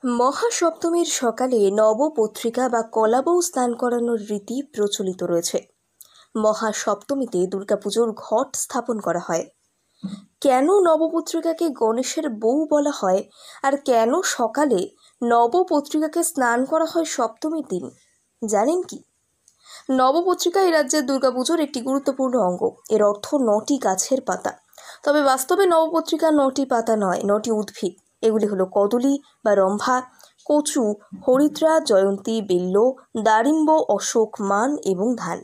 মহাসপ্তমীর সকালে নবপত্রিকা বা কলাবউ স্নান করানোর রীতি প্রচলিত রয়েছে। মহাসপ্তমীতে দুর্গাপুজোর ঘট স্থাপন করা হয়। কেন নবপত্রিকাকে গণেশের বউ বলা হয় আর কেন সকালে নবপত্রিকাকে স্নান করা হয় সপ্তমীর দিন, জানেন কি? নবপত্রিকা এই রাজ্যের দুর্গাপুজোর একটি গুরুত্বপূর্ণ অঙ্গ। এর অর্থ ৯টি গাছের পাতা। তবে বাস্তবে নবপত্রিকা ৯টি পাতা নয়, ৯টি উদ্ভিদ। এগুলি হলো কদলী বা রম্ভা, কচু, হরিদ্রা, জয়ন্তী, বিল্ব, দারিম্ব, অশোক, মান এবং ধান।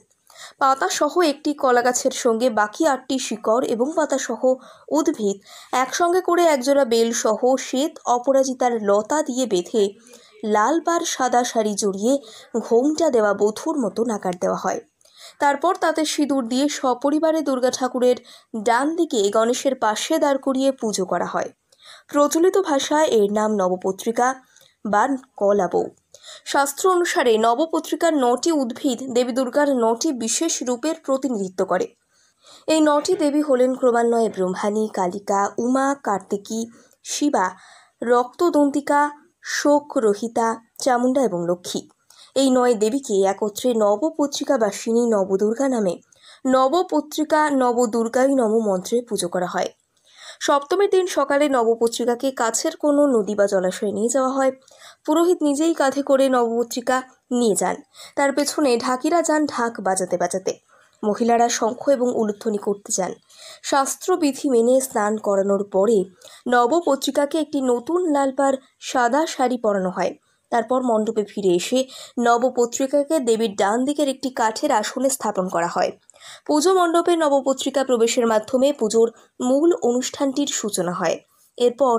পাতাসহ একটি কলা গাছের সঙ্গে বাকি ৮টি শিকড় এবং পাতাসহ উদ্ভিদ একসঙ্গে করে একজোড়া বেলসহ শ্বেত অপরাজিতার লতা দিয়ে বেঁধে লাল পাড় সাদা শাড়ি জড়িয়ে ঘোমটা দেওয়া বধূর মতন আকার দেওয়া হয়। তারপর তাতে সিঁদুর দিয়ে সপরিবারে দুর্গা ঠাকুরের ডান দিকে গণেশের পাশে দাঁড় করিয়ে পুজো করা হয়। প্রচলিত ভাষায় এর নাম নবপত্রিকা বা কলাবউ। শাস্ত্র অনুসারে নবপত্রিকার ৯টি উদ্ভিদ দেবী দুর্গার ৯টি বিশেষ রূপের প্রতিনিধিত্ব করে। এই ৯টি দেবী হলেন ক্রমান্বয়ে ব্রহ্মাণী, কালিকা, উমা, কার্তিকী, শিবা, রক্তদন্তিকা, শোক রহিতা, চামুণ্ডা এবং লক্ষ্মী। এই ৯ দেবীকে একত্রে নবপত্রিকাবাসিনী নবদুর্গা নামে নবপত্রিকা নবদুর্গাই নম মন্ত্রে পুজো করা হয়। সপ্তমীর দিন সকালে নবপত্রিকাকে কাছের কোনো নদী বা জলাশয়ে নিয়ে যাওয়া হয়। পুরোহিত নিজেই কাঁধে করে নবপত্রিকা নিয়ে যান। তার পেছনে ঢাকিরা যান ঢাক বাজাতে বাজাতে। মহিলারা শঙ্খ এবং উলুধ্বনি করতে যান। শাস্ত্রবিধি মেনে স্নান করানোর পরে নবপত্রিকাকে একটি নতুন লাল পাড় সাদা শাড়ি পরানো হয়। তারপর মণ্ডপে ফিরে এসে নবপত্রিকাকে দেবীর ডান দিকের একটি কাঠের আসনে স্থাপন করা হয়। পুজো মণ্ডপে নবপত্রিকা প্রবেশের মাধ্যমে পুজোর মূল অনুষ্ঠানটির সূচনা হয়। এরপর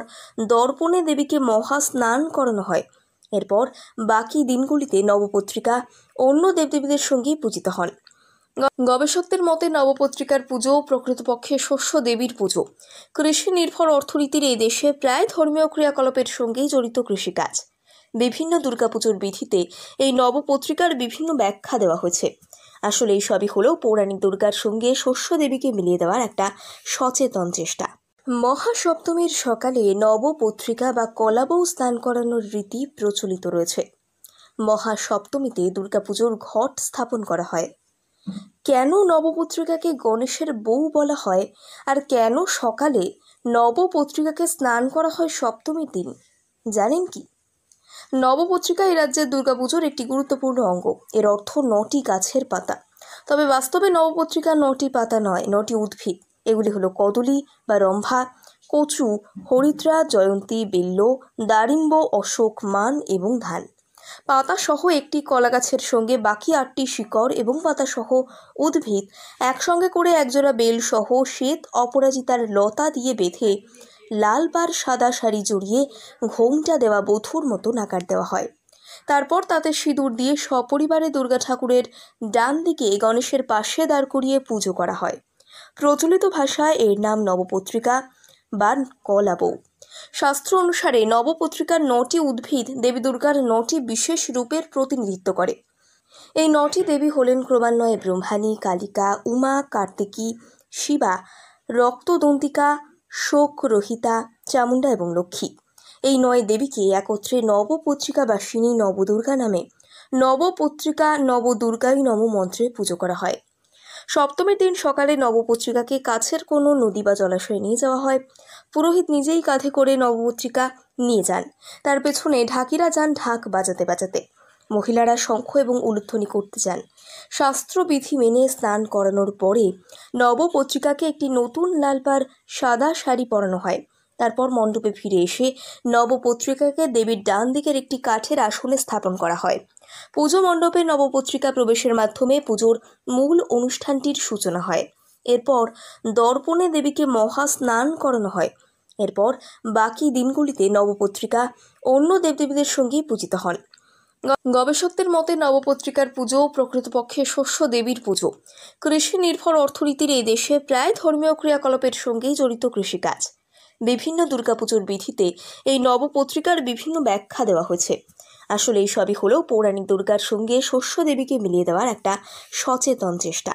দর্পণে দেবীকে মহা স্নান করানো হয়। এরপর বাকি দিনগুলিতে নবপত্রিকা অন্য দেবদেবীদের সঙ্গেই পূজিত হন। গবেষকদের মতে নবপত্রিকার পুজো প্রকৃতপক্ষে শস্য দেবীর পুজো। কৃষি নির্ভর অর্থনীতির এই দেশে প্রায় ধর্মীয় ক্রিয়াকলাপের সঙ্গেই জড়িত কৃষিকাজ। বিভিন্ন দুর্গাপুজোর বিধিতে এই নবপত্রিকার বিভিন্ন ব্যাখ্যা দেওয়া হয়েছে। আসলে এই সবই হলেও পৌরাণিক দুর্গার সঙ্গে শস্য দেবীকে মিলিয়ে দেওয়ার একটা সচেতন চেষ্টা। মহাসপ্তমীর সকালে নবপত্রিকা বা কলাবউ স্নান করানোর রীতি প্রচলিত রয়েছে। মহাসপ্তমীতে দুর্গাপুজোর ঘট স্থাপন করা হয়। কেন নবপত্রিকাকে গণেশের বউ বলা হয় আর কেন সকালে নবপত্রিকাকে স্নান করা হয় সপ্তমীর দিন, জানেন কি? নবপত্রিকা এই রাজ্যের দুর্গাপুজোর একটি গুরুত্বপূর্ণ অঙ্গ। এর অর্থ ৯টি গাছের পাতা। তবে বাস্তবে নবপত্রিকা ৯টি পাতা নয়, ৯টি উদ্ভিদ। এগুলি হলো কদলী বা রম্ভা, কচু, হরিদ্রা, জয়ন্তী, বিল্ব, দারিম্ব, অশোক, মান এবং ধান। পাতাসহ একটি কলা গাছের সঙ্গে বাকি ৮টি শিকড় এবং পাতাসহ উদ্ভিদ একসঙ্গে করে একজোড়া বেলসহ শ্বেত অপরাজিতার লতা দিয়ে বেঁধে লাল পাড় সাদা শাড়ি জড়িয়ে ঘোমটা দেওয়া বধূর মতন আকার দেওয়া হয়। তারপর তাতে সিঁদুর দিয়ে সপরিবারে দুর্গা ঠাকুরের ডান দিকে গণেশের পাশে দাঁড় করিয়ে পুজো করা হয়। প্রচলিত ভাষায় এর নাম নবপত্রিকা বা কলাবউ। শাস্ত্র অনুসারে নবপত্রিকার ৯টি উদ্ভিদ দেবী দুর্গার ৯টি বিশেষ রূপের প্রতিনিধিত্ব করে। এই ৯টি দেবী হলেন ক্রমান্বয়ে ব্রহ্মাণী, কালিকা, উমা, কার্তিকী, শিবা, রক্তদন্তিকা, শোক রহিতা, চামুণ্ডা এবং লক্ষ্মী। এই ৯ দেবীকে একত্রে নবপত্রিকাবাসিনী নবদুর্গা নামে নবপত্রিকা নবদুর্গাই নম মন্ত্রে পুজো করা হয়। সপ্তমীর দিন সকালে নবপত্রিকাকে কাছের কোনো নদী বা জলাশয়ে নিয়ে যাওয়া হয়। পুরোহিত নিজেই কাঁধে করে নবপত্রিকা নিয়ে যান। তার পেছনে ঢাকিরা যান ঢাক বাজাতে বাজাতে। মহিলারা শঙ্খ এবং উলুধ্বনি করতে যান। শাস্ত্রবিধি মেনে স্নান করানোর পরে নবপত্রিকাকে একটি নতুন লাল পাড় সাদা শাড়ি পরানো হয়। তারপর মণ্ডপে ফিরে এসে নবপত্রিকাকে দেবীর ডান দিকের একটি কাঠের আসনে স্থাপন করা হয়। পুজো মণ্ডপে নবপত্রিকা প্রবেশের মাধ্যমে পুজোর মূল অনুষ্ঠানটির সূচনা হয়। এরপর দর্পণে দেবীকে মহা স্নান করানো হয়। এরপর বাকি দিনগুলিতে নবপত্রিকা অন্য দেবদেবীদের সঙ্গেই পূজিত হন। গবেষকদের মতে নবপত্রিকার পুজো প্রকৃতপক্ষে শস্য দেবীর পুজো। কৃষি নির্ভর অর্থনীতির এই দেশে প্রায় ধর্মীয় ক্রিয়াকলাপের সঙ্গেই জড়িত কৃষিকাজ। বিভিন্ন দুর্গাপুজোর বিধিতে এই নবপত্রিকার বিভিন্ন ব্যাখ্যা দেওয়া হয়েছে। আসলে এই সবই হলেও পৌরাণিক দুর্গার সঙ্গে শস্য দেবীকে মিলিয়ে দেওয়ার একটা সচেতন চেষ্টা।